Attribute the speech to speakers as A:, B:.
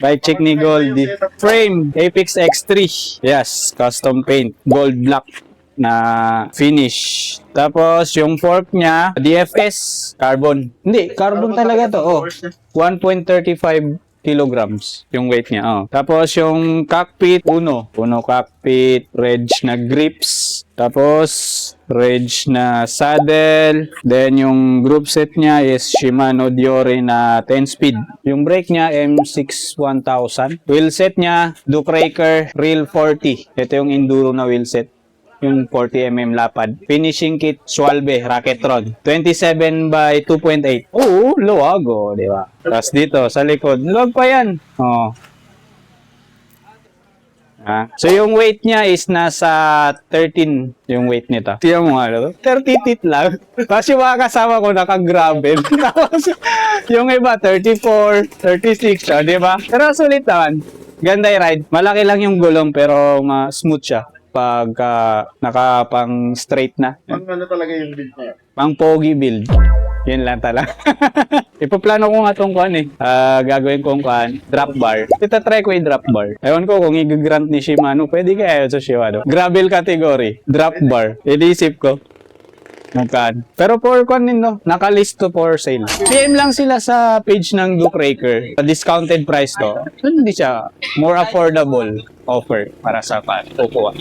A: Bike check ni Goldie. Frame, Apex X3. Yes, custom paint. Gold black na finish. Tapos, yung fork niya, DFS, carbon. Hindi, carbon talaga to. Oh, 1.35 kilograms yung weight niya. Oh. Tapos, yung cockpit, Uno cockpit, reg na grips. Tapos, reg na saddle. Then, yung group set niya is Shimano Diore na 10-speed. Yung brake niya, M6 1000. Wheel set niya, Duke Raker Real 40. Ito yung enduro na wheel set. Yung 40mm lapad. Finishing kit, Schwalbe, Racketron. 27 by 2.8. Oo, luwag, oh, di ba? Tapos dito, sa likod, luwag pa yan. Oh. So, yung weight niya is nasa 13 yung weight nito. Tiyan mo nga, 30 tit lang. Tapos yung mga kasama ko naka-gravel. Tapos yung iba, 34, 36, oh, di ba? Pero sulit naman. Ganda yung ride. Malaki lang yung gulong pero smooth siya pag nakapang straight na.
B: Ang ano talaga yung build niya?
A: Pang pogi build. Yun lang talaga. Ipaplano ko nga itong kuhan gagawin kong kuhan, drop bar. Itatry ko yung drop bar. Ewan ko kung i-grant ni Shimano, pwede kaya sa Shimano. Gravel category, drop bar. Inisip ko. Magkaan. Pero for kuhan din, no? Nakalist to for sale. PM lang sila sa page ng Duke Raker. Discounted price to. Hindi siya more affordable offer para sa kukuha.